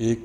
$1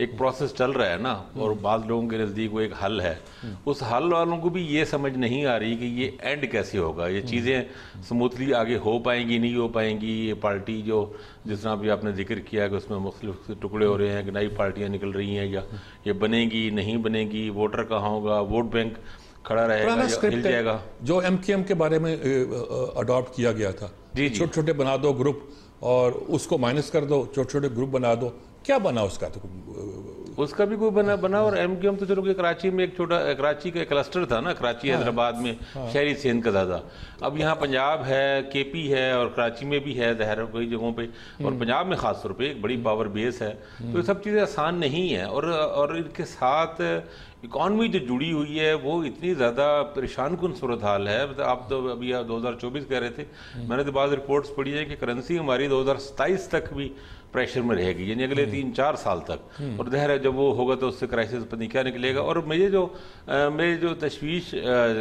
ایک پروسیس چل رہا ہے نا، اور بعض لوگوں کے نزدیک وہ ایک حل ہے، اس حل والوں کو بھی یہ سمجھ نہیں آ رہی کہ یہ اینڈ کیسے ہوگا، یہ چیزیں سموتھلی آگے ہو پائیں گی نہیں ہو پائیں گی. یہ پارٹی جو جس طرح ابھی آپ نے ذکر کیا کہ اس میں مختلف ٹکڑے ہو رہے ہیں کہ نئی پارٹیاں نکل رہی ہیں، یا یہ بنے گی نہیں بنے گی، ووٹر کہاں ہوگا، ووٹ بینک کھڑا رہے گا یا ہل جائے گا. جو ایم کیو ایم کے بارے میں اڈاپٹ کیا گیا تھا، چھوٹے چھوٹے بنا دو گروپ اور اس کو مائنس کر دو، چھوٹے چھوٹے گروپ بنا دو، کیا بنا اس کا؟ تو اس کا بھی کوئی بنا. اور ایم کیو ایم تو چلو کہ کراچی میں ایک چھوٹا، کراچی کا کلسٹر تھا نا، کراچی حیدرآباد میں شہری سندھ کا زیادہ. اب یہاں پنجاب ہے، کے پی ہے، اور کراچی میں بھی ہے ظاہر کئی جگہوں پہ، اور پنجاب میں خاص طور پہ ایک بڑی پاور بیس ہے. تو یہ سب چیزیں آسان نہیں ہیں، اور ان کے ساتھ اکانومی جو جڑی ہوئی ہے وہ اتنی زیادہ پریشان کن صورتحال ہے. آپ تو ابھی 2024 کہہ رہے تھے، میں نے تو بعض رپورٹس پڑھی ہے کہ کرنسی ہماری 2027 تک بھی پریشر میں رہے گی، یعنی اگلے 3-4 سال تک. اور ظاہر ہے جب وہ ہوگا تو اس سے کرائسس پتہ نہیں کیا نکلے گا. اور میری جو تشویش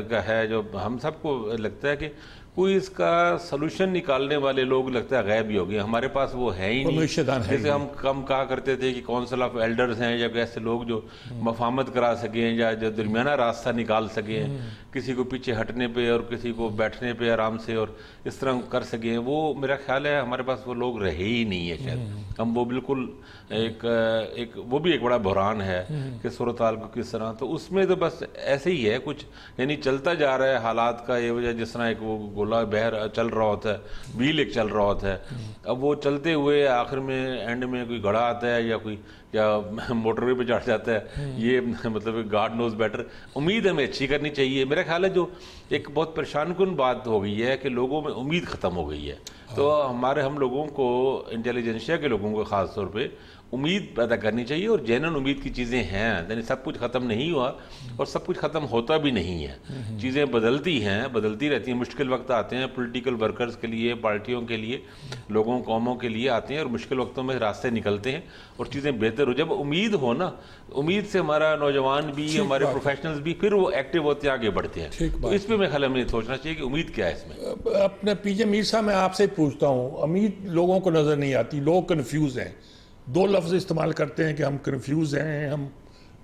کا ہے، جو ہم سب کو لگتا ہے کہ کوئی اس کا سلوشن نکالنے والے لوگ لگتا ہے غائب ہی ہو گئے. ہمارے پاس وہ ہے ہی نہیں. جیسے ہم کم کہا کرتے تھے کہ کونسل آف ایلڈرز ہیں، یا ایسے لوگ جو مفاہمت کرا سکیں یا جو درمیانہ راستہ نکال سکیں، کسی کو پیچھے ہٹنے پہ اور کسی کو بیٹھنے پہ آرام سے اور اس طرح کر سکیں، وہ میرا خیال ہے ہمارے پاس وہ لوگ رہے ہی نہیں ہے شاید. ہم وہ بالکل وہ بھی ایک بڑا بحران ہے کہ صورتحال کو کس طرح. تو اس میں تو بس ایسے ہی ہے کچھ، یعنی چلتا جا رہا ہے حالات کا یہ وجہ، جس طرح ایک وہ گولا بہر چل رہا ہوتا ہے، ویل ایک چل رہا ہوتا ہے. اب وہ چلتے ہوئے آخر میں اینڈ میں کوئی گھڑا آتا ہے یا موٹر وے پہ چڑھ جاتا ہے. یہ مطلب گاڈ نوز بیٹر. امید ہمیں اچھی کرنی چاہیے. میرا خیال ہے جو ایک بہت پریشان کن بات ہو گئی ہے کہ لوگوں میں امید ختم ہو گئی ہے. تو ہم لوگوں کو، انٹیلیجنشیا کے لوگوں کو خاص طور پہ امید پیدا کرنی چاہیے، اور جینن امید کی چیزیں ہیں. یعنی سب کچھ ختم نہیں ہوا اور سب کچھ ختم ہوتا بھی نہیں ہے. چیزیں بدلتی ہیں، بدلتی رہتی ہیں. مشکل وقت آتے ہیں پولیٹیکل ورکرز کے لیے، پارٹیوں کے لیے، لوگوں قوموں کے لیے آتے ہیں، اور مشکل وقتوں میں راستے نکلتے ہیں اور چیزیں بہتر ہو. جب امید ہو نا، امید سے ہمارا نوجوان بھی، ہمارے پروفیشنلز بھی پھر وہ ایکٹیو ہوتے ہیں، آگے بڑھتے ہیں. تو اس پہ میں خیال ہمیں سوچنا چاہیے کہ امید کیا ہے اس میں. اپنے پی جے میر صاحب، میں آپ سے پوچھتا ہوں، امید لوگوں کو نظر نہیں آتی، لوگ کنفیوز ہیں. 2 لفظ استعمال کرتے ہیں کہ ہم کنفیوز ہیں، ہم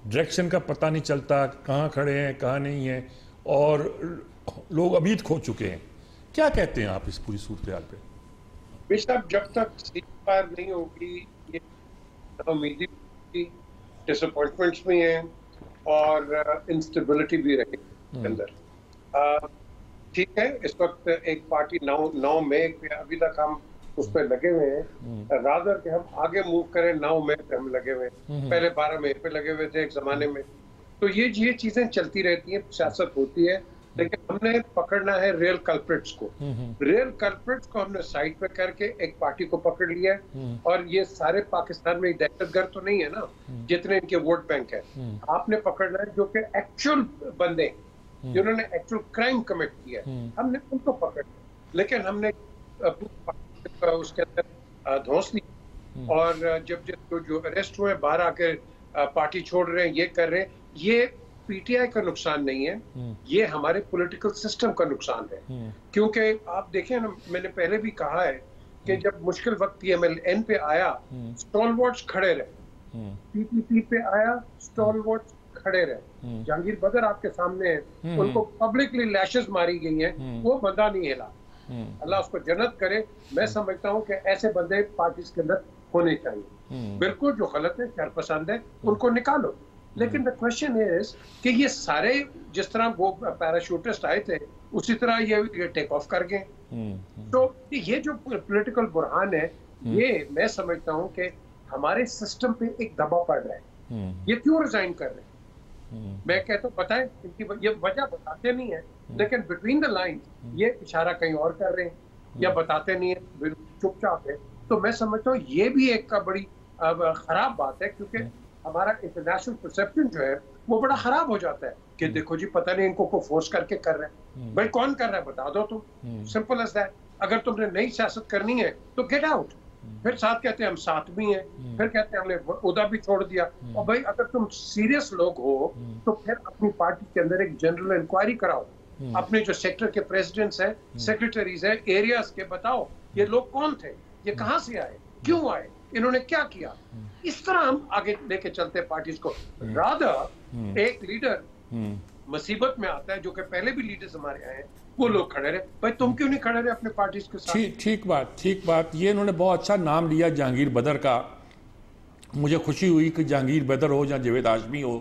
ڈائریکشن کا پتہ نہیں چلتا، کہاں کھڑے ہیں کہاں نہیں ہیں، اور لوگ امید کھو چکے ہیں. کیا کہتے ہیں آپ اس پوری صورتحال پہ؟ بے شک جب تک سیز فائر نہیں ہوگی، یہ امیدی بھی، ڈس اپوائنٹمنٹس بھی ہیں، اور انسٹیبلٹی بھی رہے گی اندر. ٹھیک ہے، اس وقت ایک پارٹی 9 مئی پہ ابھی تک ہم اس پہ لگے ہوئے ہیں، رادر کہ ہم آگے موو کریں. 9 مئی پہ ہم لگے ہوئے ہیں، پہلے 12 مئی پہ لگے ہوئے تھے ایک زمانے میں. تو یہ چیزیں چلتی رہتی ہیں، سیاست ہوتی ہے، لیکن ہم نے پکڑنا ہے ریئل کلپریٹس کو. ریئل کلپریٹس کو ہم نے سائڈ پہ کر کے ایک پارٹی کو پکڑ لیا ہے. اور یہ سارے پاکستان میں دہشت گرد تو نہیں ہے نا جتنے ان کے ووٹ بینک ہے. آپ نے پکڑنا ہے جو کہ ایکچوئل بندے جنہوں نے ایکچوئل کرائم کمٹ کیا ہے، ہم نے ان کو پکڑنا. لیکن ہم نے اس کے اندر دھونس لی، اور جب جو اریسٹ ہوئے باہر آ کے پارٹی چھوڑ رہے ہیں، یہ کر رہے ہیں، یہ پی ٹی آئی کا نقصان نہیں ہے، یہ ہمارے پولیٹیکل سسٹم کا نقصان ہے. کیونکہ آپ دیکھیں نا، میں نے پہلے بھی کہا ہے کہ جب مشکل وقت پی ایم ایل این پہ آیا، اسٹال ورڈز کھڑے رہے. پی پی پی پہ آیا، اسٹال ورڈز کھڑے رہے. جہانگیر بدر آپ کے سامنے ہیں، ان کو پبلکلی لیشز ماری گئی ہیں، وہ بندہ نہیں ہلا. اللہ اس کو جنت کرے. میں سمجھتا ہوں کہ ایسے بندے پارٹیز کے اندر ہونے چاہیے. بالکل جو غلط ہے، شر پسند ہے، ان کو نکالو. لیکن دا کوشچن از کہ یہ سارے جس طرح وہ پیراشوٹسٹ آئے تھے اسی طرح یہ ٹیک آف کر گئے. تو یہ جو پولیٹیکل بحران ہے، یہ میں سمجھتا ہوں کہ ہمارے سسٹم پہ ایک دباؤ پڑ رہا ہے. یہ کیوں ریزائن کر رہے ہیں؟ میں کہتا ہوں بتائیں، ان کی یہ وجہ بتاتے نہیں ہیں، لیکن بٹوین دا لائن یہ اشارہ کہیں اور کر رہے ہیں یا بتاتے نہیں ہیں، چپ چاپ ہے. تو میں سمجھتا ہوں یہ بھی ایک بڑی خراب بات ہے، کیونکہ ہمارا انٹرنیشنل پرسیپشن جو ہے وہ بڑا خراب ہو جاتا ہے کہ دیکھو جی پتہ نہیں ان کو فورس کر کے کر رہے ہیں. بھائی کون کر رہا ہے بتا دو تم، سمپل ایز دیٹ. اگر تم نے نئی سیاست کرنی ہے تو گیٹ آؤٹ. پھر ساتھ کہتے ہیں ہم ساتھ بھی ہیں، پھر کہتے ہیں ہم نے عہدہ بھی چھوڑ دیا. اور بھائی اگر تم سیریس لوگ ہو تو پھر اپنی پارٹی کے اندر ایک جنرل انکوائری کراؤ. اپنے جو سیکٹر کے پریزیڈنٹس ہیں، سیکرٹریز ہیں، ایریاز کے، بتاؤ یہ لوگ کون تھے، یہ کہاں سے آئے، کیوں آئے، انہوں نے کیا کیا. اس طرح ہم آگے لے کے چلتے ہیں پارٹیز کو. رادر ایک لیڈر مصیبت میں آتا ہے جو کہ پہلے بھی لیڈرز ہمارے آئے ہیں, وہ لوگ کھڑے رہے. بھائی تم کیوں نہیں کھڑے رہے اپنے پارٹیز کے ساتھ؟ ٹھیک بات. یہ انہوں نے بہت اچھا نام لیا جہانگیر بدر کا. مجھے خوشی ہوئی کہ جہانگیر بدر ہو یا جاوید ہاشمی ہو,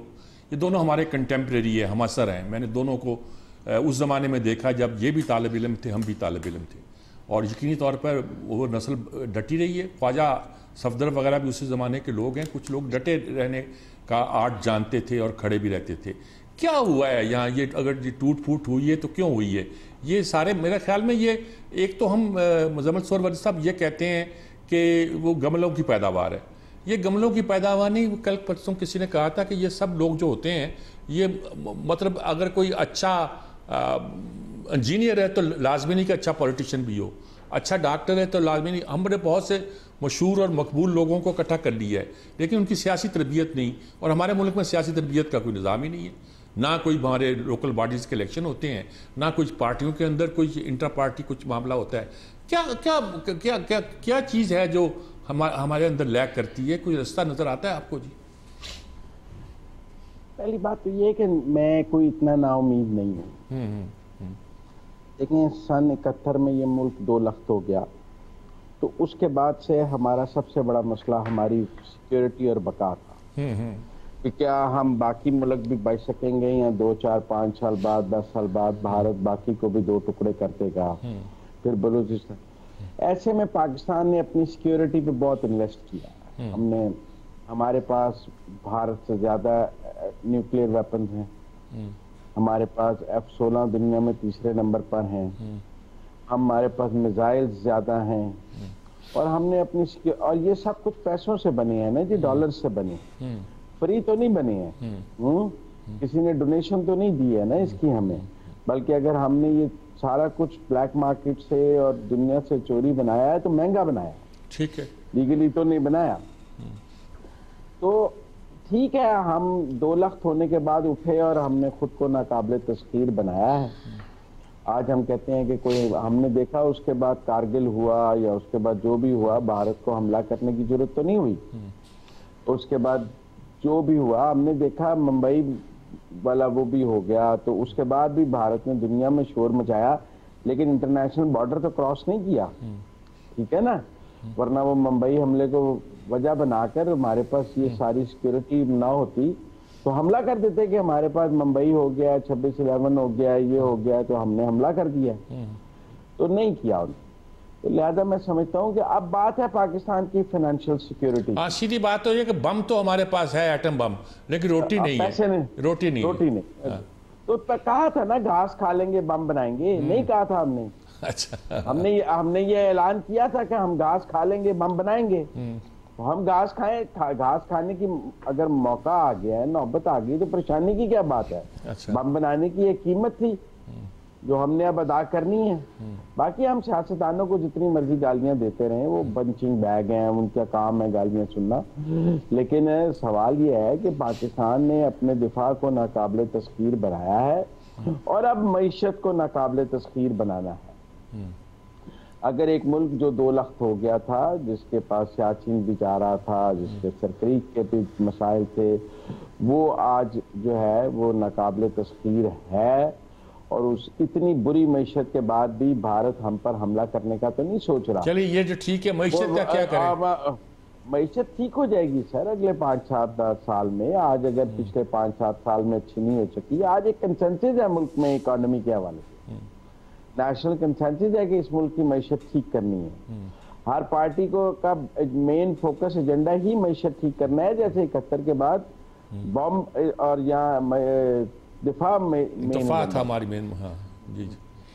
یہ دونوں ہمارے کنٹمپریری ہیں, ہم اثر ہیں. میں نے دونوں کو اس زمانے میں دیکھا جب یہ بھی طالب علم تھے, ہم بھی طالب علم تھے, اور یقینی طور پر وہ نسل ڈٹی رہی ہے. خواجہ صفدر وغیرہ بھی اسی زمانے کے لوگ ہیں. کچھ لوگ ڈٹے رہنے کا آرٹ جانتے تھے اور کھڑے بھی رہتے تھے. کیا ہوا ہے یہاں, یہ اگر یہ ٹوٹ پھوٹ ہوئی ہے تو کیوں ہوئی ہے؟ یہ سارے میرے خیال میں یہ ایک تو ہم مزمل سہروردی صاحب یہ کہتے ہیں کہ وہ گملوں کی پیداوار ہے. یہ گملوں کی پیداوار نہیں, کل پرسوں کسی نے کہا تھا کہ یہ سب لوگ جو ہوتے ہیں یہ مطلب اگر کوئی اچھا انجینئر ہے تو لازمی نہیں کہ اچھا پولیٹیشین بھی ہو, اچھا ڈاکٹر ہے تو لازمی نہیں. ہم نے بہت سے مشہور اور مقبول لوگوں کو اکٹھا کر لیا ہے, لیکن ان کی سیاسی تربیت نہیں, اور ہمارے ملک میں سیاسی تربیت کا کوئی نظام ہی نہیں ہے. نہ کوئی ہمارے لوکل باڈیز کے الیکشن ہوتے ہیں, نہ کچھ پارٹیوں کے اندر کوئی انٹر پارٹی کچھ معاملہ ہوتا ہے. کیا کیا کیا کیا کیا چیز ہے جو ہمارے اندر لیک کرتی ہے؟ کوئی رستہ نظر آتا ہے آپ کو؟ جی پہلی بات تو یہ کہ میں کوئی اتنا نا امید نہیں ہوں. لیکن سن 71 میں یہ ملک 2 لخت ہو گیا, تو اس کے بعد سے ہمارا سب سے بڑا مسئلہ ہماری سیکیورٹی اور بقا تھا کہ کیا ہم باقی ملک بھی بچ سکیں گے, یا 2 4 5 سال بعد 10 سال بعد بھارت باقی کو بھی 2 ٹکڑے کر دے گا. پھر بلوچستان. ایسے میں پاکستان نے اپنی سیکیورٹی پہ بہت انویسٹ کیا. ہم نے, ہمارے پاس بھارت سے زیادہ نیوکلیئر ویپنز ہیں, ہمارے پاس F-16 دنیا میں 3رے نمبر پر ہیں, ہمارے پاس میزائل زیادہ ہیں, اور ہم نے اپنی اور یہ سب کچھ پیسوں سے بنے ہیں نا جی, ڈالر سے بنے, فری تو نہیں بنے ہیں. کسی نے ڈونیشن تو نہیں دی ہے نا اس کی ہمیں, بلکہ اگر ہم نے یہ سارا کچھ بلیک مارکیٹ سے اور دنیا سے چوری بنایا ہے تو مہنگا بنایا. ٹھیک ہے, لیگلی تو نہیں بنایا. تو ٹھیک ہے, ہم 2 لخت ہونے کے بعد اٹھے اور ہم نے خود کو ناقابل تسخیر بنایا ہے. آج ہم کہتے ہیں کہ کوئی, ہم نے دیکھا اس کے بعد کارگل ہوا یا اس کے بعد جو بھی ہوا, بھارت کو حملہ کرنے کی ضرورت تو نہیں ہوئی. اس کے بعد جو بھی ہوا ہم نے دیکھا, ممبئی والا وہ بھی ہو گیا, تو اس کے بعد بھی بھارت نے دنیا میں شور مچایا, لیکن انٹرنیشنل بارڈر تو کراس نہیں کیا. ٹھیک ہے نا, ورنہ وہ ممبئی حملے کو وجہ بنا کر ہمارے پاس یہ ساری سیکیورٹی نہ ہوتی تو حملہ کر دیتے کہ ہمارے پاس ممبئی ہو گیا, 26/11 ہو گیا, یہ ہو گیا, تو ہم نے حملہ کر دیا. تو نہیں کیا انہوں نے. تو لہذا میں سمجھتا ہوں کہ اب بات ہے پاکستان کی فائنینشیل سیکیورٹی. ہاں, سیدھی بات تو یہ کہ بم تو ہمارے پاس ہے, ایٹم بم, لیکن روٹی نہیں ہے. پیسے نہیں, روٹی نہیں. تو کہا تھا نا گھاس کھا لیں گے بم بنائیں گے, نہیں کہا تھا ہم نے. اچھا, ہم نے یہ اعلان کیا تھا کہ ہم گھاس کھا لیں گے بم بنائیں گے. ہم گھاس کھائیں, گھاس کھانے کی اگر موقع آ گیا ہے, نوبت آ گئی, تو پریشانی کی کیا بات ہے؟ بم بنانے کی ایک قیمت تھی جو ہم نے اب ادا کرنی ہے. باقی ہم سیاستدانوں کو جتنی مرضی گالیاں دیتے رہیں, وہ پنچنگ بیگ ہیں, ان کا کام ہے گالیاں سننا. لیکن سوال یہ ہے کہ پاکستان نے اپنے دفاع کو ناقابل تسخیر بنایا ہے, اور اب معیشت کو ناقابل تسخیر بنانا ہے. اگر ایک ملک جو 2 لخت ہو گیا تھا, جس کے پاس سیاچین بھی جا رہا تھا, جس کے سرکریک کے بھی مسائل تھے, وہ آج جو ہے وہ ناقابل تسخیر ہے. اور اس اتنی بری معیشت کے بعد بھی بھارت ہم پر حملہ کرنے کا تو نہیں سوچ رہا. چلیے یہ جو ٹھیک ہے, معیشت کا کیا کریں؟ معیشت ٹھیک ہو جائے گی سر اگلے 5 7 10 سال میں. آج اگر پچھلے 5 7 سال میں اچھی نہیں ہو سکی, آج ایک کنسنسس ہے ملک میں اکانومی کے حوالے سے, نیشنل کنسنسس ہے کہ اس ملک کی معیشت ٹھیک کرنی ہے. ہر پارٹی کو کا مین فوکس ایجنڈا ہی معیشت ٹھیک کرنا ہے, جیسے 71 کے بعد بم اور یہاں دفاع تھا ہماری مین. ہاں جی.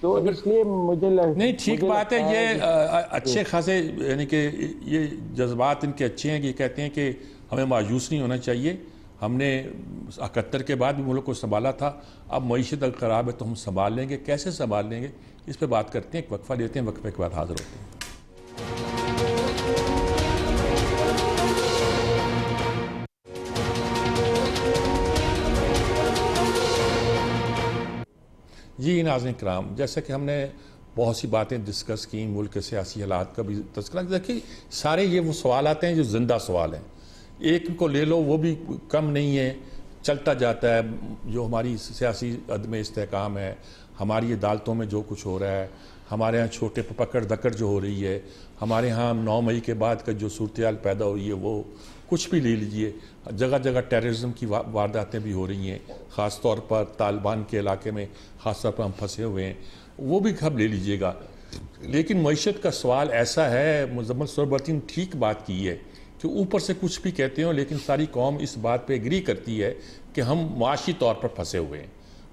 تو اس لیے مجھے نہیں, ٹھیک بات ہے. یہ اچھے خاصے, یعنی کہ یہ جذبات ان کے اچھے ہیں کہ یہ کہتے ہیں کہ ہمیں مایوس نہیں ہونا چاہیے. ہم نے 71 کے بعد بھی ملک کو سنبھالا تھا, اب معیشت اگر خراب ہے تو ہم سنبھال لیں گے. کیسے سنبھال لیں گے اس پہ بات کرتے ہیں, ایک وقفہ لیتے ہیں, وقفے کے بعد حاضر ہوتے ہیں. جی ناظرین کرام, جیسا کہ ہم نے بہت سی باتیں ڈسکس کی، ملک کے سیاسی حالات کا بھی تذکرہ. دیکھیے سارے یہ وہ سوال آتے ہیں جو زندہ سوال ہیں. ایک کو لے لو وہ بھی کم نہیں ہے، چلتا جاتا ہے. جو ہماری سیاسی عدم استحکام ہے، ہماری عدالتوں میں جو کچھ ہو رہا ہے، ہمارے ہاں چھوٹے پکڑ دکڑ جو ہو رہی ہے، ہمارے ہاں 9 مئی کے بعد کا جو صورتحال پیدا ہوئی ہے، وہ کچھ بھی لے لیجئے. جگہ جگہ ٹیررزم کی وارداتیں بھی ہو رہی ہیں، خاص طور پر طالبان کے علاقے میں خاص طور پر ہم پھنسے ہوئے ہیں، وہ بھی خب لے لیجئے گا. لیکن معیشت کا سوال ایسا ہے، مزمل سہروردی نے ٹھیک بات کی ہے کہ اوپر سے کچھ بھی کہتے ہوں لیکن ساری قوم اس بات پہ ایگری کرتی ہے کہ ہم معاشی طور پر پھنسے ہوئے ہیں.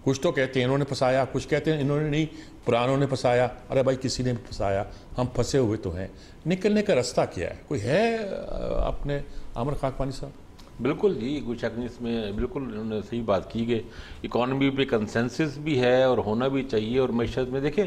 کچھ تو کہتے ہیں انہوں نے پھنسایا، کچھ کہتے ہیں انہوں نے نہیں، پرانوں نے پھنسایا. ارے بھائی کسی نے پھنسایا، ہم پھنسے ہوئے تو ہیں. نکلنے کا رستہ کیا ہے؟ کوئی ہے اپنے عامر خاکپانی صاحب؟ بالکل جی، کوئی شک نہیں اس میں. بالکل انہوں نے صحیح بات کی کہ اکانومی پہ کنسنسس بھی ہے اور ہونا بھی چاہیے. اور معیشت میں دیکھیں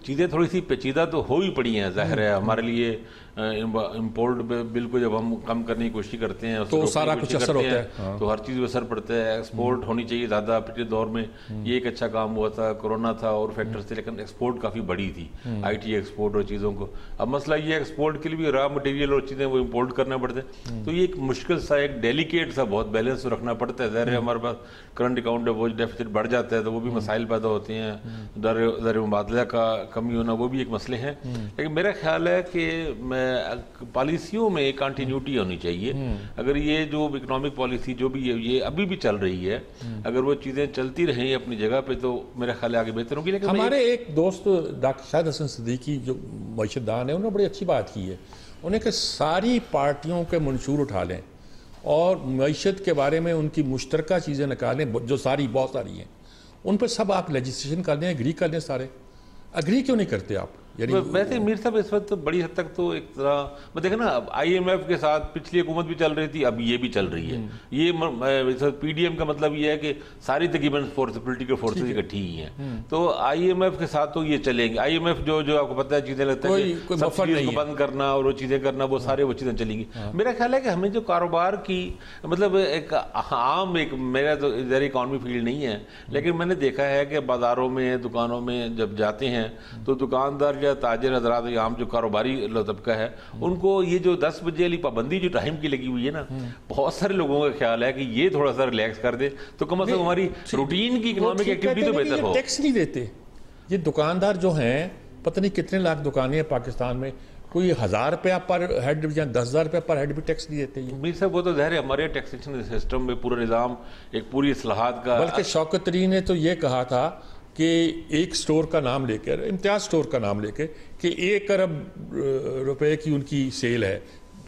چیزیں تھوڑی سی پیچیدہ تو ہو ہی پڑی ہیں. ظاہر ہے ہمارے لیے امپورٹ بل کو جب ہم کم کرنے کی کوشش کرتے ہیں تو سارا کچھ اثر ہوتا ہے، تو ہر چیز پہ اثر پڑتا ہے. ایکسپورٹ ہونی چاہیے زیادہ. پچھلے دور میں یہ ایک اچھا کام ہوا تھا، کورونا تھا اور فیکٹرز تھے، لیکن ایکسپورٹ کافی بڑی تھی، آئی ٹی ایکسپورٹ اور چیزوں کو. اب مسئلہ یہ ہے ایکسپورٹ کے لیے بھی را مٹیریل اور چیزیں وہ امپورٹ کرنا پڑتے ہیں. تو یہ ایک مشکل سا، ایک ڈیلیکیٹ سا بہت بیلنس رکھنا پڑتا ہے. ظاہر ہے ہمارے پاس کرنٹ اکاؤنٹ ہے، وہ ڈیفیسٹ بڑھ جاتا ہے تو وہ بھی مسائل پیدا ہوتے ہیں. زر مبادلہ کا کمی ہونا وہ بھی ایک مسئلے ہیں. لیکن میرا خیال ہے کہ پالیسیوں میں ایک کنٹینیوٹی ہونی چاہیے. اگر یہ جو اکنامک پالیسی جو بھی ہے یہ ابھی بھی چل رہی ہے، اگر وہ چیزیں چلتی رہیں اپنی جگہ پہ تو میرا خیال ہے آگے بہتر ہوگی. لیکن ہمارے ایک دوست ڈاکٹر شاہد حسن صدیقی جو معیشت دان ہے، انہوں نے بڑی اچھی بات کی ہے. انہیں کہ ساری پارٹیوں کے منشور اٹھا لیں اور معیشت کے بارے میں ان کی مشترکہ چیزیں نکالیں جو بہت ساری ہیں، ان پہ سب آپ لیجسلیشن کر دیں، ایگری کر دیں. سارے ایگری کیوں نہیں کرتے آپ؟ ویسے میر صاحب اس وقت بڑی حد تک تو ایک طرح دیکھیں نا، آئی ایم ایف کے ساتھ پچھلی حکومت بھی چل رہی تھی، اب یہ بھی چل رہی ہے. یہ پی ڈی ایم کا مطلب یہ ہے کہ ساری تقریباً پولیٹیکل فورسز اکٹھی ہی ہیں. تو آئی ایم ایف کے ساتھ تو یہ چلیں گے. آئی ایم ایف جو آپ کو پتہ ہے چیزیں لگتا ہے کہ سبسڈیز کو بند کرنا اور وہ چیزیں کرنا، وہ سارے وہ چیزیں چلیں گی. میرا خیال ہے کہ ہمیں جو کاروبار کی مطلب ایک عام، ایک میرا تو ادھر اکانومی فیلڈ نہیں ہے، لیکن میں نے دیکھا ہے کہ بازاروں میں، دکانوں میں جب جاتے ہیں تو دکاندار یا تاجر حضرات، عام جو کاروباری طبقہ ہے، ان کو یہ جو 10 بجے والی پابندی جو ٹائم کی لگی ہوئی ہے نا، بہت سارے لوگوں کا خیال ہے کہ یہ تھوڑا سا ریلیکس کر دے تو کم از کم ہماری روٹین کی اکنامک ایکٹیویٹی تو بہتر ہو. ٹیکس نہیں دیتے یہ دکاندار جو ہیں، پتہ نہیں کتنے لاکھ دکانیں ہیں پاکستان میں، کوئی 1000 روپیہ پر ہیڈ یا 10,000 روپیہ پر ہیڈ بھی ٹیکس نہیں دیتے. میر صاحب وہ تو ظاہر ہے ہمارے ٹیکسیشن سسٹم میں پورا نظام ایک پوری اصلاحات کا. بلکہ شوکت ترین نے تو یہ کہا تھا کہ ایک سٹور کا نام لے کر، امتیاز سٹور کا نام لے کے، کہ 1 ارب روپے کی ان کی سیل ہے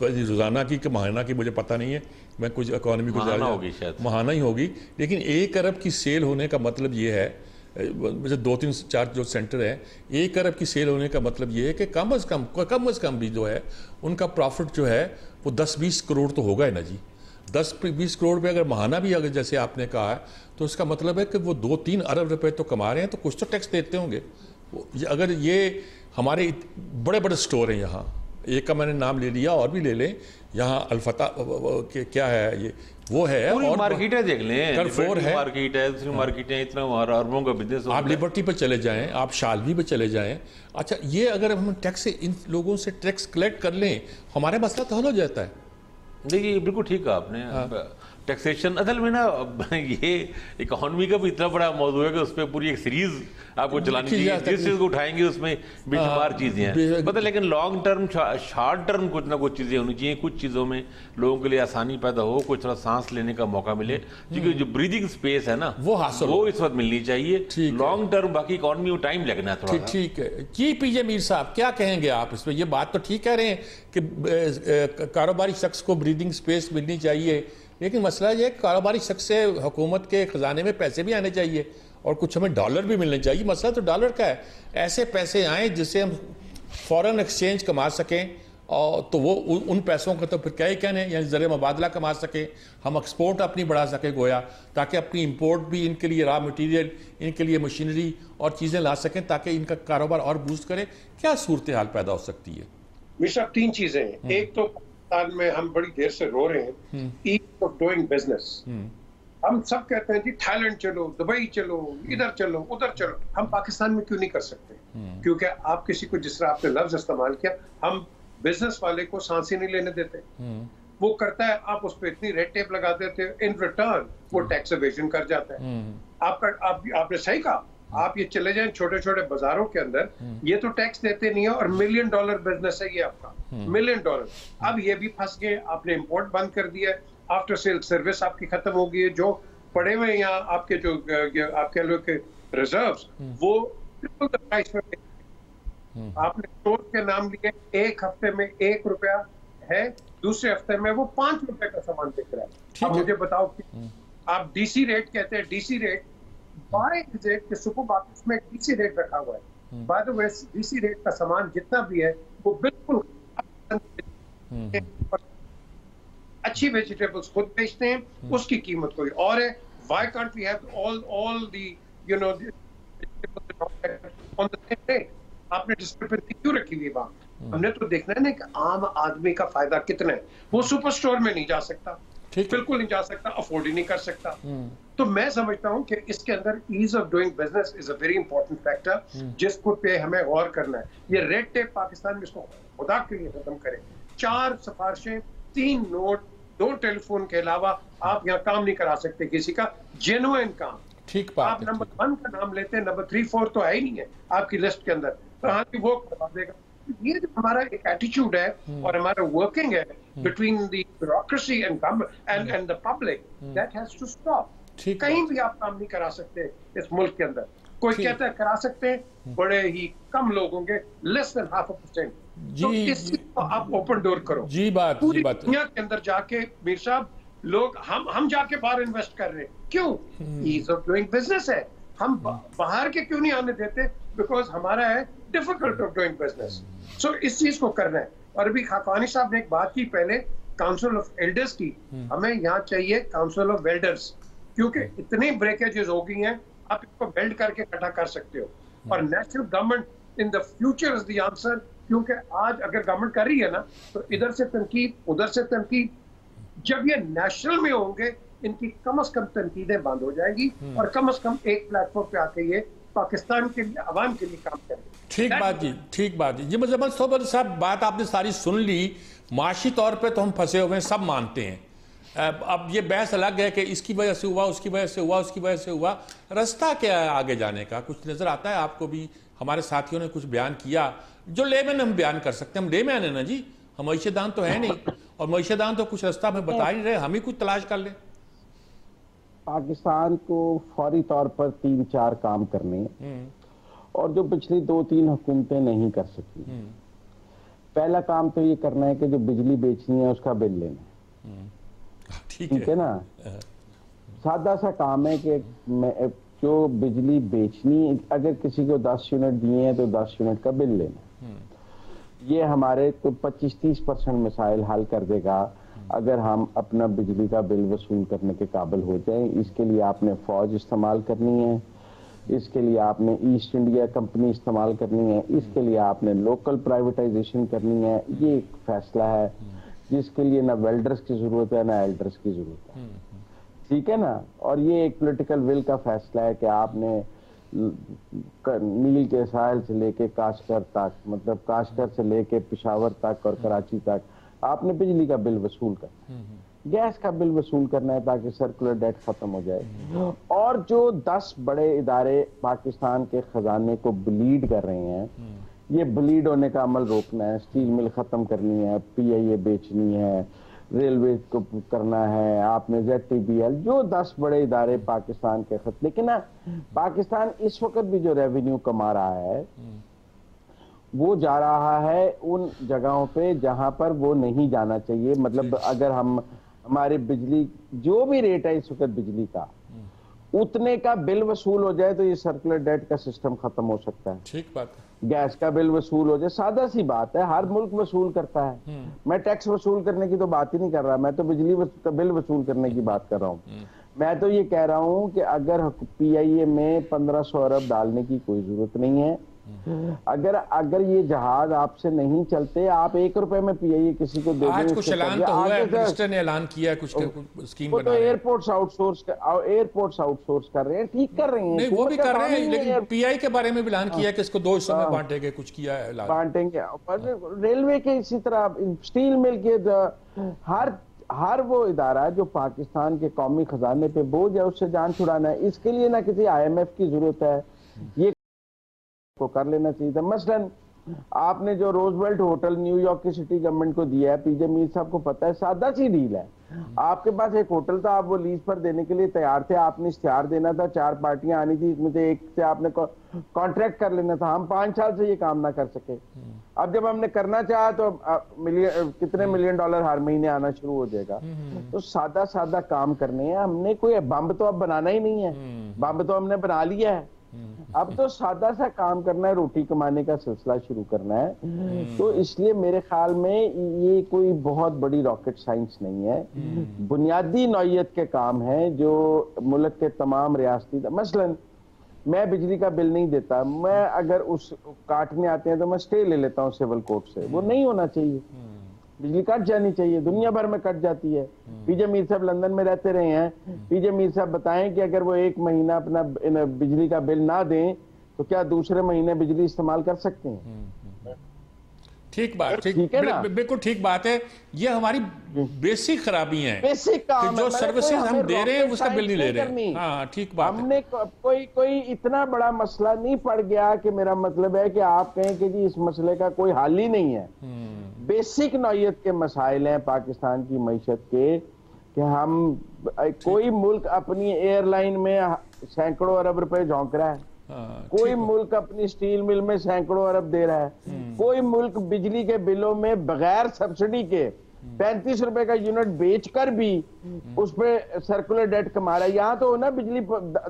روزانہ کی کہ ماہانہ کی، مجھے پتہ نہیں ہے، میں کچھ اکانومی کو ماہانہ ہوگی، شاید ماہانہ ہی ہوگی. لیکن 1 ارب کی سیل ہونے کا مطلب یہ ہے، جیسے 2-3-4 جو سینٹر ہیں، 1 ارب کی سیل ہونے کا مطلب یہ ہے کہ کم از کم بھی جو ہے ان کا پروفٹ جو ہے وہ 10-20 کروڑ تو ہوگا ہی نا جی. 10-20 کروڑ پہ اگر ماہانہ بھی اگر جیسے آپ نے کہا ہے تو اس کا مطلب ہے کہ وہ 2-3 ارب روپے تو کما رہے ہیں، تو کچھ تو ٹیکس دیتے ہوں گے. اگر یہ ہمارے بڑے بڑے سٹور ہیں یہاں، ایک کا میں نے نام لے لیا اور بھی لے لیں، یہاں الفتح کیا ہے، یہ وہ ہے، اور مارکیٹیں دیکھ لیں، کرفور ہے، مارکیٹ ہے، دوسری مارکیٹیں، اتنا اربوں کا بزنس. آپ لبرٹی پہ چلے جائیں، آپ شالوی پہ چلے جائیں. اچھا یہ اگر ہم ٹیکس ان لوگوں سے ٹیکس کلیکٹ کر لیں، ہمارا مسئلہ تو حل ہو جاتا ہے. دیکھیے بالکل ٹھیک کہا آپ نے. ٹیکسیشن اصل میں نا یہ اکانومی کا بھی اتنا بڑا موضوع ہے کہ اس پہ پوری ایک سیریز آپ کو چلانی چاہیے. جس چیز کو اٹھائیں گے اس میں بے شمار چیزیں ہیں پتہ. لیکن لانگ ٹرم، شارٹ ٹرم کچھ نہ کچھ چیزیں ہونی چاہیے. کچھ چیزوں میں لوگوں کے لیے آسانی پیدا ہو، کچھ تھوڑا سانس لینے کا موقع ملے، کیونکہ جو بریدنگ سپیس ہے نا وہ اس وقت ملنی چاہیے. لانگ ٹرم باقی اکانومی کو ٹائم لگنا ہے تھوڑا. ٹھیک ہے جی. پی جے میر صاحب کیا کہیں گے آپ اس پہ؟ یہ بات تو ٹھیک کہہ رہے ہیں کہ کاروباری شخص کو بریدنگ سپیس ملنی چاہیے، لیکن مسئلہ یہ ہے کہ کاروباری شخص سے حکومت کے خزانے میں پیسے بھی آنے چاہیے اور کچھ ہمیں ڈالر بھی ملنے چاہیے. مسئلہ تو ڈالر کا ہے. ایسے پیسے آئیں جس سے ہم فورن ایکسچینج کما سکیں، اور تو وہ ان پیسوں کا تو پھر کیا ہی کہنے، یعنی زر مبادلہ کما سکیں، ہم ایکسپورٹ اپنی بڑھا سکیں گویا، تاکہ اپنی امپورٹ بھی، ان کے لیے را مٹیریل، ان کے لیے مشینری اور چیزیں لا سکیں تاکہ ان کا کاروبار اور بوسٹ کرے. کیا صورتحال پیدا ہو سکتی ہے؟ میر صاحب 3 چیزیں ہیں. ایک تو پاکستان میں ہم بڑی دیر سے رو رہے ہیں ایز آف ڈوئنگ بزنس. ہم سب کہتے ہیں جی تھائیلینڈ چلو، دبئی چلو، ادھر چلو، ادھر چلو. ہم پاکستان میں کیوں نہیں کر سکتے؟ کیونکہ آپ کسی کو، جس طرح آپ نے لفظ استعمال کیا، ہم بزنس والے کو سانس ہی نہیں لینے دیتے. وہ کرتا ہے، آپ اس پہ اتنی ریڈ ٹیپ لگا دیتے ہیں، ان ریٹرن وہ ٹیکس ایویژن کر جاتا ہے. آپ نے صحیح کہا. آپ یہ چلے جائیں چھوٹے چھوٹے بازاروں کے اندر، یہ تو ٹیکس دیتے نہیں ہیں، اور $1 ملین بزنس ہے یہ آپ کا، $1 ملین. اب یہ بھی پھنس گئے، آپ نے امپورٹ بند کر دیا، آفٹر سیل سروس آپ کی ختم ہو گئی ہے. جو پڑے ہوئے یہاں آپ کے، جو آپ کہہ لو کہ ریزروز، وہ ٹرپل دا پرائس میں. آپ نے اسٹور کے نام لیے، ایک ہفتے میں $1 ہے، دوسرے ہفتے میں وہ $5 کا سامان بک رہا ہے. اب مجھے بتاؤ کہ آپ ڈی سی ریٹ کہتے ہیں، D C rate buy rate کے سپر مارکیٹس میں ڈی سی ریٹ رکھا ہوا ہے. By the way D C rate کا سامان جتنا بھی ہے وہ بالکل اچھی ویجیٹیبلز خود بیچتے ہیں، اس کی قیمت کوئی اور ہے. Why can't we have all the you know on the same rate؟ آپ نے ڈسکرپنسی کیوں رکھی ہوئی وہاں؟ ہم نے تو دیکھنا ہے نا کہ عام آدمی کا فائدہ کتنا ہے. وہ سپر اسٹور میں نہیں جا سکتا، بالکل نہیں جا سکتا، افورڈ ہی نہیں کر سکتا. تو میں سمجھتا ہوں کہ اس کے اندر ease of doing business is a very important factor, جس کو پہ ہمیں غور کرنا ہے. یہ ریڈ ٹیپ پاکستان میں اس کو خدا کے لیے ختم کریں. 4 سفارشیں، 3 نوٹ، 2 ٹیلی فون کے علاوہ آپ یہاں کام نہیں کرا سکتے کسی کا جینوئن کام. آپ نمبر 1 کا نام لیتے ہیں، نمبر 3 4 تو ہے ہی نہیں ہے آپ کی لسٹ کے اندر. ہاں وہ کروا دے گا. یہ جو ہمارا ایک ایٹیچیوڈ ہے اور ہمارا ورکنگ ہے between the bureaucracy and the public, that has to stop. کہیں بھی آپ کام نہیں کرا سکتے اس ملک کے اندر. کوئی کہتا ہے کرا سکتے ہیں، بڑے ہی کم لوگ ہوں گے، لیس دین 0.5%. تو اس چیز کو آپ اوپن ڈور کرو. پوری دنیا کے اندر جا کے میر صاحب لوگ، ہم جا کے باہر انویسٹ کر رہے ہیں. کیوں؟ ایز آف ڈوئنگ بزنس ہے. ہم باہر کے کیوں نہیں آنے دیتے؟ بیکاز ہمارا ہے ڈیفیکلٹ آف ڈوئنگ بزنس. سو اس چیز کو کرنا ہے. اور ابھی خاقانی صاحب نے ایک بات کی پہلے، کاؤنسل آف ایلڈرز کی. ہمیں یہاں چاہیے کاؤنسل آف ویلڈرز، کیونکہ اتنی بریکیجز ہو گئی ہیں، آپ اس کو ویلڈ کر کے اکٹھا کر سکتے ہو. اور national government in the future is the answer. کیونکہ آج اگر گورنمنٹ کر رہی ہے نا، تو ادھر سے تنقید، ادھر سے تنقید. جب یہ نیشنل میں ہوں گے، ان کی کم از کم تنقیدیں بند ہو جائیں گی، اور کم از کم ایک پلیٹ فارم پہ آ کے یہ پاکستان کے لیے، عوام کے لیے کام کریں. ٹھیک بات جی، ٹھیک بات جی. مزمل صاحب، بات آپ نے ساری سن لی. معاشی طور پہ تو ہم پھنسے ہوئے ہیں، سب مانتے ہیں. اب یہ بحث الگ ہے کہ اس کی وجہ سے ہوا، اس کی وجہ سے ہوا، اس کی وجہ سے ہوا. رستہ کیا ہے آگے جانے کا؟ کچھ نظر آتا ہے آپ کو بھی؟ ہمارے ساتھیوں نے کچھ بیان کیا جو لے مین ہم بیان کر سکتے ہیں. ہم لے مین ہیں نا جی، ہم معیشت دان تو ہے نہیں، اور معیشت دان تو کچھ رستہ ہمیں بتا ہی نہیں رہے. ہم ہی کچھ تلاش کر لیں. پاکستان کو فوری طور پر 3-4 کام کرنے، اور جو پچھلی 2-3 حکومتیں نہیں کر سکی. پہلا کام تو یہ کرنا ہے کہ جو بجلی بیچنی ہے اس کا بل لینا. ٹھیک ہے نا؟ سادہ سا کام ہے کہ جو بجلی بیچنی، اگر کسی کو 10 یونٹ دیے ہیں تو 10 یونٹ کا بل لینا. یہ ہمارے تو 25-30% مسائل حل کر دے گا اگر ہم اپنا بجلی کا بل وصول کرنے کے قابل ہو جائیں. اس کے لیے آپ نے فوج استعمال کرنی ہے، اس کے لیے آپ نے ایسٹ انڈیا کمپنی استعمال کرنی ہے، اس کے لیے آپ نے لوکل پرائیویٹائزیشن کرنی ہے. یہ ایک فیصلہ ہے جس کے لیے نہ ویلڈرز کی ضرورت ہے نہ ایلڈرز کی ضرورت ہے. ٹھیک ہے نا؟ اور یہ ایک پولیٹیکل ول کا فیصلہ ہے کہ آپ نے نیل کے ساحل سے لے کے کاشکر تک، مطلب کاشکر سے لے کے پشاور تک اور کراچی تک آپ نے بجلی کا بل وصول کرنا ہے. گیس کا بل وصول کرنا ہے تاکہ سرکولر ڈیٹ ختم ہو جائے. اور جو 10 بڑے ادارے پاکستان کے خزانے کو بلیڈ کر رہے ہیں، یہ بلیڈ ہونے کا عمل روکنا ہے. اسٹیل مل ختم کرنی ہے، PIA بیچنی ہے، ریلوے کو کرنا ہے، آپ نے ZTBL، جو 10 بڑے ادارے پاکستان کے خط. لیکن پاکستان اس وقت بھی جو ریونیو کما رہا ہے وہ جا رہا ہے ان جگہوں پہ جہاں پر وہ نہیں جانا چاہیے. مطلب اگر ہماری بجلی جو بھی ریٹ ہے اس وقت بجلی کا، اتنے کا بل وصول ہو جائے تو یہ سرکولر ڈیٹ کا سسٹم ختم ہو سکتا ہے. ٹھیک بات ہے. گیس کا بل وصول ہو جائے، سادہ سی بات ہے، ہر ملک وصول کرتا ہے. میں ٹیکس وصول کرنے کی تو بات ہی نہیں کر رہا، میں تو بجلی کا بل وصول کرنے کی بات کر رہا ہوں. میں تو یہ کہہ رہا ہوں کہ اگر PIA میں 1500 ارب ڈالنے کی کوئی ضرورت نہیں ہے. اگر یہ جہاز آپ سے نہیں چلتے، آپ 1 روپے میں پی آئی اے کسی کو دے دیں، آج کچھ اعلان تو ہوا ہے، منسٹر نے اعلان کیا ہے کچھ اسکیم وہ تو بنا رہے ہیں۔ ایئرپورٹس آؤٹ سورس کر رہے ہیں، ٹھیک کر رہے ہیں، نہیں وہ بھی کر رہے ہیں، لیکن پی آئی کے بارے میں بھی اعلان کیا ہے کہ اس کو 2 حصوں میں بانٹے گئے، کچھ کیا ہے اعلان۔ بانٹیں گے ریلوے کے، اسی طرح اسٹیل مل کے، ہر وہ ادارہ جو پاکستان کے قومی خزانے پہ بوجھ ہے اس سے جان چھڑانا ہے، اس کے لیے نہ کسی آئی ایم ایف کی ضرورت ہے، یہ کو کر لینا چاہیے تھا۔ مثلاً آپ نے جو روز ویلٹ ہوٹل نیو یارک کی سٹی گورنمنٹ کو دیا ہے، پی جے میر صاحب کو پتہ ہے، سادہ سی ڈیل ہے۔ آپ کے پاس ایک ہوٹل تھا، آپ وہ لیز پر دینے کے لیے تیار تھے، آپ نے اشتہار دینا تھا، 4 پارٹیاں آنی تھی، اس میں سے ایک سے آپ نے کانٹریکٹ کر لینا تھا۔ ہم 5 سال سے یہ کام نہ کر سکے، اب جب ہم نے کرنا چاہا تو کتنے $1 ملین ہر مہینے آنا شروع ہو جائے گا۔ تو سادہ کام کرنے ہیں، ہم نے کوئی بمب تو اب بنانا ہی نہیں ہے، بمب تو ہم نے بنا لیا ہے، اب تو سادہ سا کام کرنا ہے، روٹی کمانے کا سلسلہ شروع کرنا ہے۔ تو اس لیے میرے خیال میں یہ کوئی بہت بڑی راکٹ سائنس نہیں ہے، بنیادی نوعیت کے کام ہیں جو ملک کے تمام ریاستی، مثلاً میں بجلی کا بل نہیں دیتا، میں اگر اس کاٹنے آتے ہیں تو میں سٹے لے لیتا ہوں سول کورٹ سے، وہ نہیں ہونا چاہیے، بجلی کٹ جانی چاہیے، دنیا بھر میں کٹ جاتی ہے۔ پی جے میر صاحب لندن میں رہتے رہے ہیں، پی جے میر صاحب بتائیں کہ اگر وہ 1 مہینہ اپنا بجلی کا بل نہ دیں تو کیا دوسرے مہینے بجلی استعمال کر سکتے ہیں؟ ٹھیک بات، ٹھیک ہے نا؟ بالکل ٹھیک بات ہے، یہ ہماری بیسک خرابی ہیں بیسک کہ کام جو ہے، سروسز ہم دے رہے ہیں اس کا بل نہیں لے رہے۔ ہاں ٹھیک بات ہم ہے۔ نے کوئی اتنا بڑا مسئلہ نہیں پڑ گیا کہ میرا مطلب ہے کہ آپ کہیں کہ جی اس مسئلے کا کوئی حل ہی نہیں ہے۔ بیسک نوعیت کے مسائل ہیں پاکستان کی معیشت کے، کہ ہم کوئی ملک اپنی ایئر لائن میں سینکڑوں ارب روپے جھونک رہا ہے، کوئی ملک اپنی سٹیل مل میں سینکڑوں ارب دے رہا ہے، کوئی ملک بجلی کے بلوں میں بغیر سبسڈی کے 35 روپے کا یونٹ بیچ کر بھی اس پہ سرکولر ڈیٹ کما رہا ہے۔ یہاں تو نا بجلی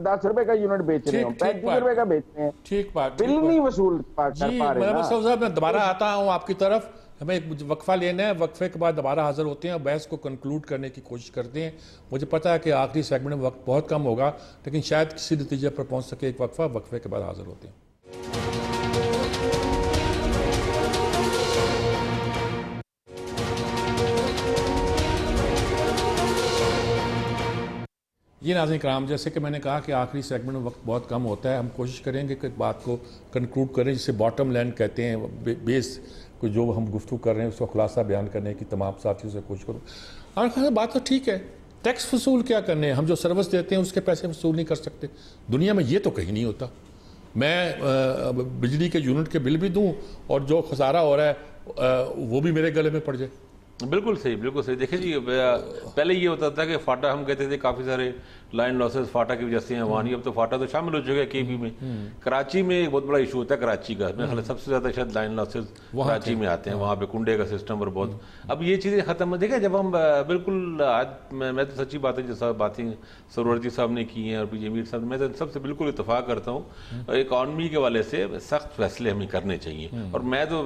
10 روپے کا یونٹ بیچ رہے ہیں، 35 روپے کا بیچ رہے ہیں، ٹھیک بات، بل نہیں وصول کر پا رہے نا۔ صاحب میں دوبارہ آتا ہوں آپ کی طرف، ہمیں ایک وقفہ لینا ہے، وقفے کے بعد دوبارہ حاضر ہوتے ہیں اور بحث کو کنکلوڈ کرنے کی کوشش کرتے ہیں۔ مجھے پتہ ہے کہ آخری سیگمنٹ میں وقت بہت کم ہوگا، لیکن شاید کسی نتیجے پر پہنچ سکے۔ ایک وقفے کے بعد حاضر ہوتے ہیں۔ یہ ناظرین کرام، جیسے کہ میں نے کہا کہ آخری سیگمنٹ میں وقت بہت کم ہوتا ہے، ہم کوشش کریں گے کہ بات کو کنکلوڈ کریں، جسے باٹم لائن کہتے ہیں، بیس کو جو ہم گفتگو کر رہے ہیں اس کا خلاصہ بیان کرنے کی تمام ساتھیوں سے کوشش کروں۔ اور بات تو ٹھیک ہے، ٹیکس وصول کیا کرنے ہیں، ہم جو سروس دیتے ہیں اس کے پیسے وصول نہیں کر سکتے، دنیا میں یہ تو کہیں نہیں ہوتا۔ میں بجلی کے یونٹ کے بل بھی دوں اور جو خسارہ ہو رہا ہے وہ بھی میرے گلے میں پڑ جائے۔ بالکل صحیح، بالکل صحیح۔ دیکھیں جی، پہلے یہ ہوتا تھا کہ فاٹا، ہم کہتے تھے کافی سارے لائن لاسز فاٹا کی وجہ سے ہیں وہاں، اب تو فاٹا تو شامل ہو چکا ہے کے پی میں۔ کراچی میں ایک بہت بڑا ایشو ہوتا ہے کراچی کا، میرے خیال سب سے زیادہ شاید لائن لاسز کراچی میں آتے ہیں، وہاں پہ کنڈے کا سسٹم اور بہت، اب یہ چیزیں ختم۔ دیکھیں جب ہم بالکل، میں تو سچی بات ہے جو باتیں سرورتی صاحب نے کی ہیں اور پی جے میر صاحب، میں تو سب سے بالکل اتفاق کرتا ہوں، اکانومی کے والے سے سخت فیصلے ہمیں کرنے چاہیے۔ اور میں تو،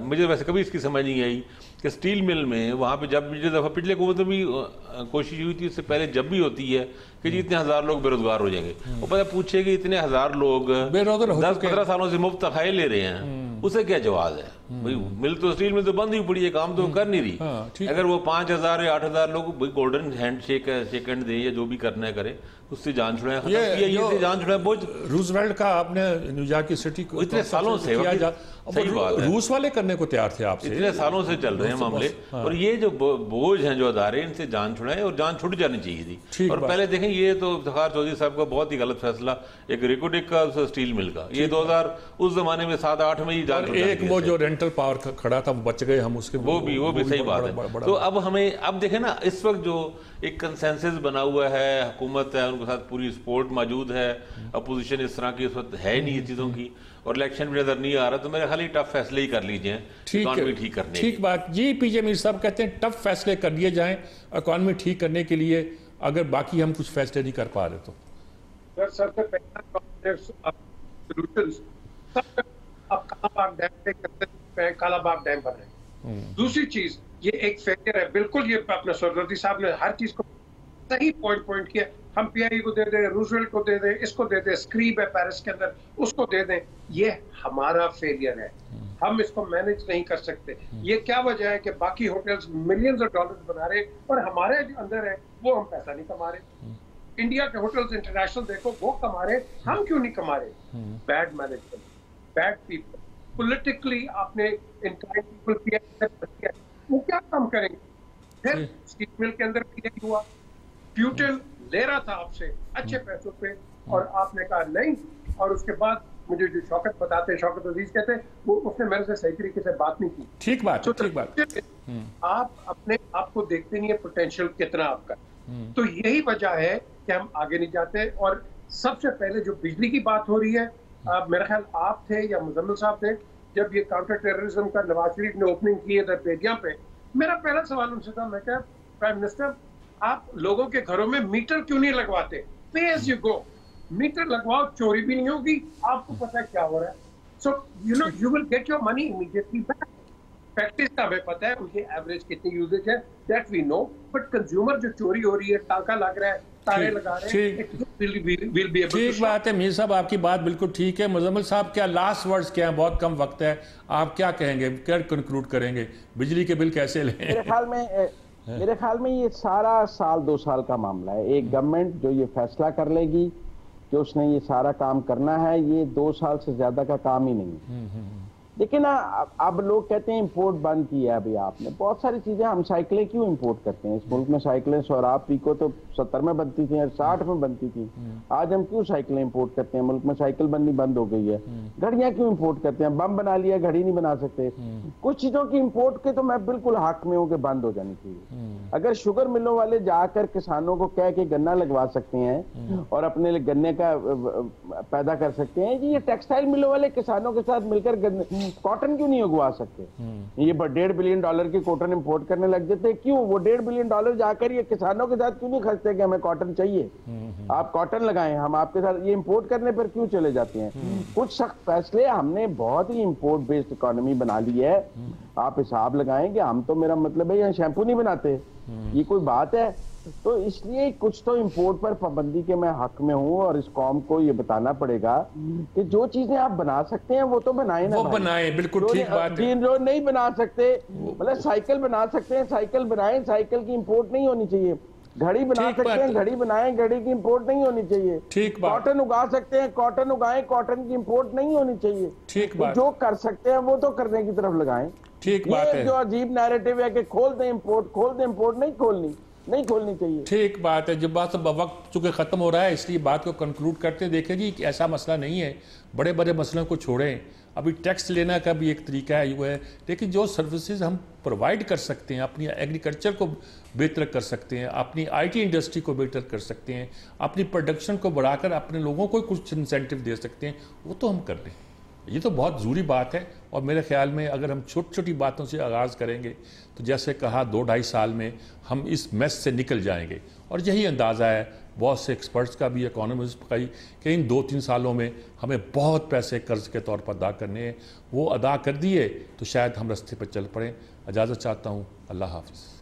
مجھے ویسے کبھی اس کی سمجھ نہیں آئی کہ اسٹیل مل میں وہاں پہ جب پچھلے حکومت میں بھی کوشش ہوئی تھی، اس سے پہلے جب بھی ہوتی ہے کہ جی اتنے 1000 لوگ بے روزگار ہو جائیں گے، وہ پتہ پوچھے کہ اتنے 1000 لوگ 10-15 سالوں سے مفت تنخواہیں لے رہے ہیں، اسے کیا جواز ہے؟ مل تو اسٹیل مل تو بند ہی پڑی ہے، کام تو کر نہیں رہی۔ اگر وہ 5000 یا 8000 لوگ گولڈن ہینڈ شیک سیکنڈ دیں یا جو بھی کرنا ہے کرے، اس سے جان چھڑائیں، ختم سے جان چھڑائیں۔ بہت روزویلٹ کا آپ نے نیویارک کی سٹی کو اتنے سالوں سے صحیح بات ہے، روس والے کرنے کو تیار تھے آپ سے، اتنے سالوں سے چل رہے ہیں معاملے، اور یہ جو بوجھ ہیں جو ادارے، ان سے جان چھڑائیں اور جان چھٹ جانی چاہیے تھی۔ اور پہلے دیکھیں، یہ تو افتخار چودھری صاحب کا بہت ہی غلط فیصلہ، ایک ریکوڈک کا اسٹیل مل کا، یہ 2000 اس زمانے میں 7-8 میں ہی جان چھٹ، ایک وہ جو رینٹل پاور کھڑا تھا وہ بچ گئے ہم اس کے، وہ بھی صحیح بات ہے۔ تو اب ہمیں، اب دیکھیں نا، اس وقت جو ایک کنسنسس بنا ہوا ہے، حکومت ہے ان کے ساتھ پوری سپورٹ موجود ہے، اپوزیشن اس طرح کی اس وقت ہے نہیں چیزوں کی، اور الیکشن بھی نظر نہیں آ رہا، تو میرے خیال ٹف فیصلے ہی کر لیجئے اکانومی ٹھیک کرنے کے۔ ٹھیک بات جی، پی جے میر صاحب کہتے ہیں ٹف فیصلے کر لیے جائیں اکانومی ٹھیک کرنے کے لیے، اگر باقی ہم کچھ فیصلے نہیں کر پا رہے تو۔ سر سے پہلا سولوشنز اب کالاباغ ڈیم پہ کرتے ہیں، کالاباغ ڈیم بن رہے ہیں۔ دوسری چیز، یہ ایک فیلئر ہے، بالکل یہ اپنا سرورتی صاحب نے ہر چیز کو صحیح پوائنٹ کیا، ہم پی آئی کو دے دیں, روزویلٹ کو دے دیں, اس کو دے دیں, اسکریب ہے پیرس کے اندر اس کو دے دیں. یہ ہمارا فیلئر ہے, ہم اس کو مینج نہیں کر سکتے. یہ کیا وجہ ہے کہ باقی ہوٹلز ملینز آف ڈالرز بنا رہے اور ہمارے جو اندر ہے وہ ہم پیسہ نہیں کما رہے. انڈیا کے ہوٹلز انٹرنیشنل دیکھو وہ کما رہے, ہم کیوں نہیں کما رہے؟ Bad management, bad people, politically آپ نے انٹائر پیپل کیا, وہ کیا کام کریں گے؟ پھر اسٹیل مل کے اندر بھی یہی ہوا, پیوٹن لے رہا تھا آپ سے اچھے پیسوں پہ اور آپ نے کہا نہیں. اور اس کے بعد مجھے جو شوکت بتاتے ہیں, شوکت عزیز کہتے ہیں, وہ اس نے میرے سے صحیح طریقے سے بات نہیں کی. ٹھیک بات, ٹھیک بات. آپ اپنے آپ کو دیکھتے نہیں ہے پوٹینشیل کتنا آپ کا. تو یہی وجہ ہے کہ ہم آگے نہیں جاتے. اور سب سے پہلے جو بجلی کی بات ہو رہی ہے, میرا خیال آپ تھے یا مزمل صاحب تھے جب یہ کاؤنٹر ٹیررزم کا نواز شریف نے اوپننگ کی ہے بیدیاں پہ, میرا پہلا سوال ان سے تھا, میں کہا پرائم منسٹر آپ لوگوں کے گھروں میں میٹر کیوں نہیں لگواتے؟ Pay as you go, meter لگواؤ, چوری بھی نہیں ہوگی, آپ کو پتا ہے کیا ہو رہا ہے. So you know you will get your money immediately back. Practice کا ہمیں پتا ہے ان کی ایوریج کتنی یوزیج ہے, that we know, but consumer جو چوری ہو رہی ہے, ٹانکا لگ رہا ہے, تارے لگا رہے ہیں, ٹھیک بات ہے. میر صاحب آپ کی بات بالکل ٹھیک ہے. مزمل صاحب کیا لاسٹ ورڈز کیا ہیں؟ بہت کم وقت ہے, آپ کیا کہیں گے, کیا کنکلوڈ کریں گے, بجلی کے بل کیسے لیں؟ میرے خیال میں یہ سارا سال 2 سال کا معاملہ ہے. ایک گورنمنٹ جو یہ فیصلہ کر لے گی کہ اس نے یہ سارا کام کرنا ہے, یہ 2 سال سے زیادہ کا کام ہی نہیں. لیکن نا اب لوگ کہتے ہیں امپورٹ بند کیا ہے. ابھی آپ نے بہت ساری چیزیں, ہم سائیکلیں کیوں امپورٹ کرتے ہیں؟ اس ملک میں سائیکلیں سوراب پیکو تو 70 میں بنتی تھیں, 60 میں بنتی تھیں. آج ہم کیوں سائیکلیں امپورٹ کرتے ہیں؟ ملک میں سائیکل بننی بند ہو گئی ہے. گھڑیاں کیوں امپورٹ کرتے ہیں؟ بم بنا لیا, گھڑی نہیں بنا سکتے. کچھ چیزوں کی امپورٹ کے تو میں بالکل حق میں ہوں کہ بند ہو جانی چاہیے. اگر شوگر ملوں والے جا کر کسانوں کو کہہ کے گنا لگوا سکتے ہیں اور اپنے گنے کا پیدا کر سکتے ہیں, یہ ٹیکسٹائل ملوں والے کسانوں کے ساتھ مل کر کاٹن کیوں نہیں اگوا سکتے؟ یہ $1.5 بلین کی کاٹن امپورٹ کرنے لگ جاتے, کیوں وہ $1.5 بلین جا کر یہ کسانوں کے ساتھ کیوں نہیں خرچتے کہ ہمیں کاٹن چاہیے, آپ کاٹن لگائیں, ہم آپ کے ساتھ یہ امپورٹ کرنے پر کیوں چلے جاتے ہیں؟ کچھ سخت فیصلے ہم نے بہت ہی امپورٹ بیسڈ اکانومی بنا لی ہے. آپ حساب لگائیں کہ ہم تو, میرا مطلب ہے, یہاں شیمپو نہیں بناتے, یہ کوئی بات ہے؟ تو اس لیے کچھ تو امپورٹ پر پابندی کے میں حق میں ہوں, اور اس قوم کو یہ بتانا پڑے گا کہ جو چیزیں آپ بنا سکتے ہیں وہ تو بنائیں نا, وہ بنائیں. بالکل ٹھیک بات ہے. جو نہیں بنا سکتے, مطلب سائیکل بنا سکتے ہیں, سائیکل بنائیں, سائیکل کی امپورٹ نہیں ہونی چاہیے. گھڑی بنا سکتے ہیں, گھڑی بنائیں, گھڑی کی امپورٹ نہیں ہونی چاہیے. ٹھیک بات. کاٹن اگا سکتے ہیں, کاٹن اگائیں, کاٹن کی امپورٹ نہیں ہونی چاہیے. ٹھیک بات. جو کر سکتے ہیں وہ تو کرنے کی طرف لگائیں. ٹھیک بات ہے. یہ جو عجیب نیریٹو ہے کہ کھول دیں امپورٹ, کھول دیں امپورٹ, نہیں کھولنی چاہیے. ٹھیک بات ہے. جب بات وقت چونکہ ختم ہو رہا ہے اس لیے بات کو کنکلوڈ کرتے ہیں. دیکھیں جی, ایسا مسئلہ نہیں ہے, بڑے بڑے مسئلوں کو چھوڑیں. ابھی ٹیکس لینا کا بھی ایک طریقہ ہے, وہ ہے, لیکن جو سروسز ہم پرووائڈ کر سکتے ہیں, اپنی ایگریکلچر کو بہتر کر سکتے ہیں, اپنی آئی ٹی انڈسٹری کو بہتر کر سکتے ہیں, اپنی پروڈکشن کو بڑھا کر اپنے لوگوں کو کچھ انسینٹیو دے سکتے ہیں, وہ تو ہم کر لیں. یہ تو بہت ضروری بات ہے. اور میرے خیال میں اگر ہم چھوٹی چھوٹی باتوں سے آغاز کریں گے تو جیسے کہا 2-2.5 سال میں ہم اس میس سے نکل جائیں گے. اور یہی اندازہ ہے بہت سے ایکسپرٹس کا بھی, اکانومسٹ کا, کہ ان 2-3 سالوں میں ہمیں بہت پیسے قرض کے طور پر ادا کرنے ہیں. وہ ادا کر دیے تو شاید ہم راستے پر چل پڑیں. اجازت چاہتا ہوں. اللہ حافظ.